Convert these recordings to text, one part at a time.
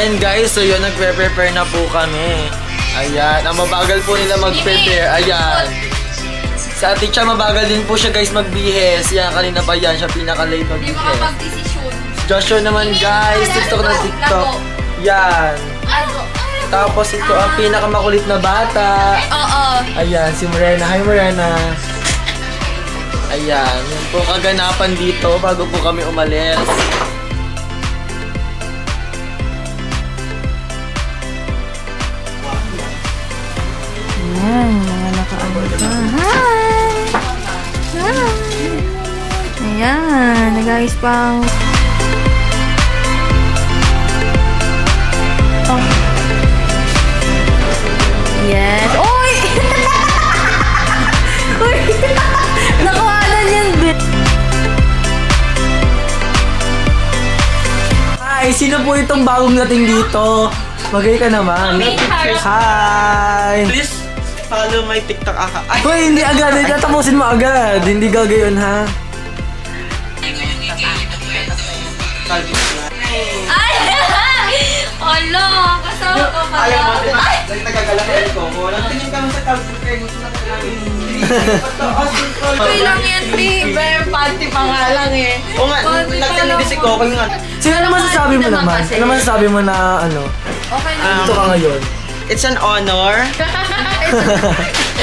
Ayan guys, so yun, nagpe-prepare na po kami. Ayan, ang mabagal po nila mag-prepare. Ayan. Sa teacher, mabagal din po siya guys magbihes. Yan, kanina pa yan, siya pinaka-late magbihes. Hindi makapag-desisyon. Joshua naman guys, TikTok na TikTok. Yan. Tapos ito ang pinakamakulit na bata. Oo. Ayan, si Morena. Hi Morena. Ayan, yun po kaganapan dito bago po kami umalis. Ayan, mga nakaabot. Hi! Hi! Ayan, nag-ayos pang... Oh. Yes! Uy! Uy! Nakawalan yan, bitch! Hi! Sino po itong bagong dating dito? Magay ka naman. Hi! Please follow my TikTok account. Hoy, hindi agad. Tatapusin mo agad. Hindi gagayon, ha? Ay! Olo! Kasama ko pala. Ayaw mo, nagkagalakan ko. Walang tingin kami sa tabs. Okay lang yan, babe. Panty pa nga lang eh. Oo nga, nagtanong si Coco yung ano. Sino naman sasabi mo naman? Ano naman sasabi mo na ano? Okay lang. Dito ka ngayon. It's an honor.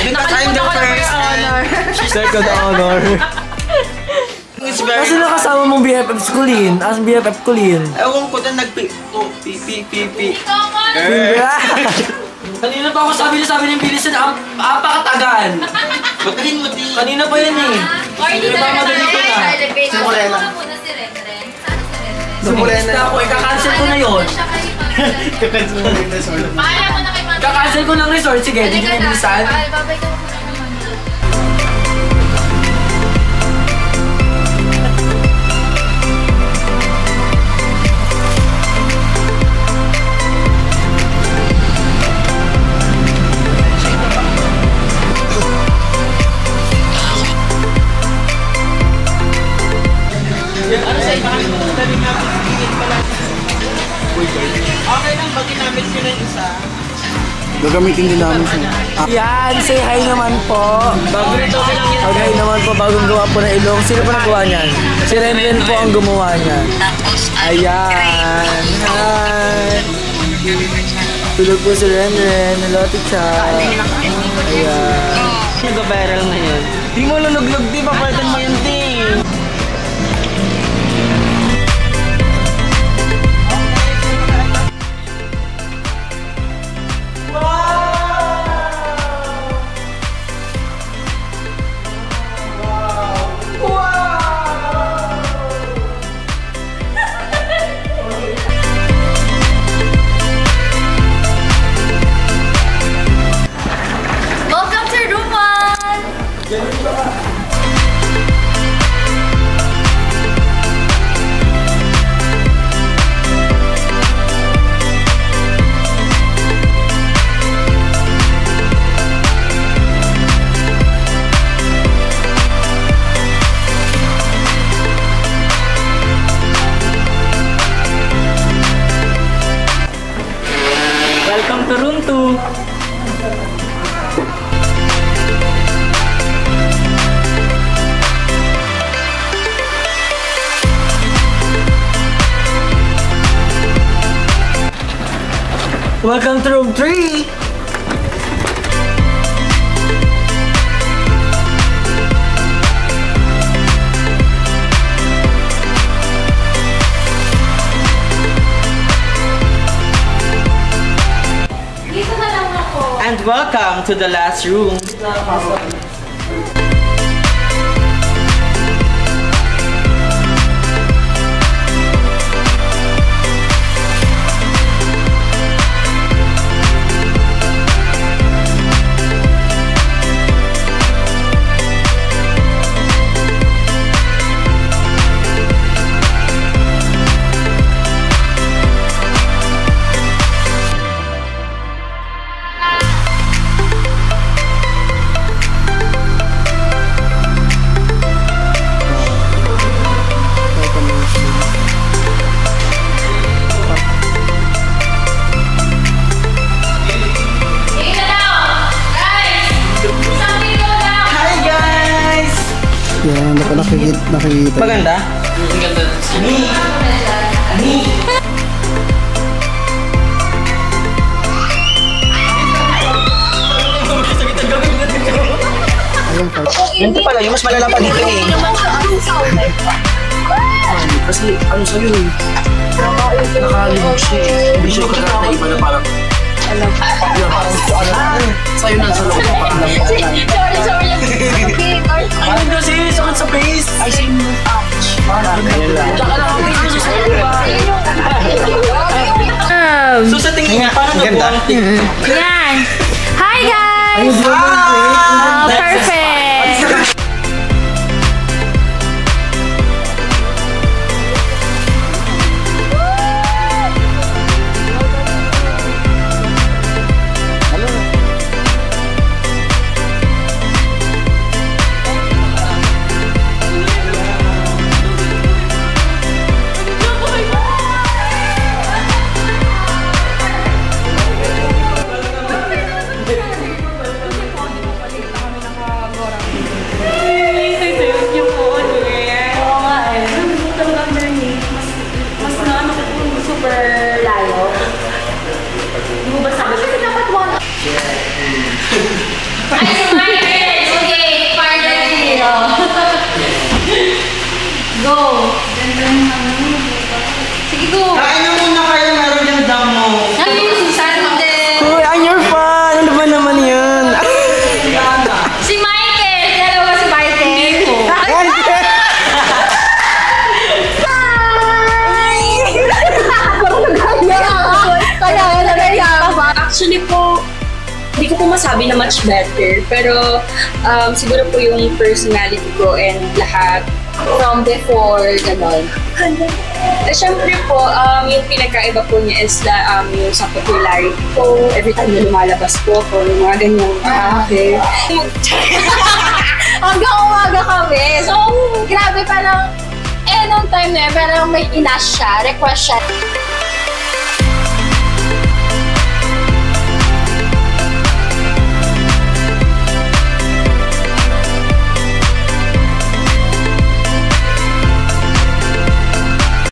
Because I'm the first and Second honor. it's very... Kasi nakasama mong BFF Kulin. As BFF Kulin. Ewan ko na nagpi-pi-pi-pi. Kanina pa ako sabi ng bilisan na apakatagal. Magaling mo din. Kanina pa yan eh. Ordinary ko na. Si Morena. Si Morena ako, ika-cancel ko na yun. Paala mo na kay Mami. Ika-cancel ko ng resort. Sige, hindi nyo bilisan. Babay ka muna naman. Ano sa iba? Daling namin tingin pala. Okay lang, ba ginamit ko na yung isa? Gagamitin din namin siya. Yan, say hi naman po. Bago rin daw silang yan. Okay naman po, bagong gawa po ng ilong. Sino po nagawa niyan? Si Renren po ang gumawa niyan. Ayan. Hi. Tulog po si Renren. Hello, teacher. Ayan. Nag-viral ngayon. Di mo luluglog, di ba? Pwede mo yun, di. Welcome to room 1! Welcome to room 2. Welcome to room 3. Dito na lang ako. And welcome to the last room. nakikita. Maganda? Ganito pala, yung mas malala pa dito eh. Kasi ano sa'yo eh. Nakalimog siya eh. Hindi siya kagat na iba na parang... Sa'yo na sa loob. Sorry. Okay, Parang kasi sakit sa face. Ay, sa'yo mo. Ouch. Parang tsaka lang ako dito sa sa'yo. So sa tingin niya, parang ganda? Yan. Hi guys! Perfect! Kain na muna kayo, meron yung damo. Uy, I'm your fan! Ano ba naman yan? Si Michael! Hello ba si Michael? Actually po, hindi ko po masabi na much better. Pero siguro po yung personality ko and lahat from before, gano'n. Syempre po, yung pinagkaiba po niya is yung sa popularity po. Every time na lumalabas po ako, yung mga ganyang okay. Hanggang umaga kami. So, grabe parang, nung time na yun, parang may inash siya, request siya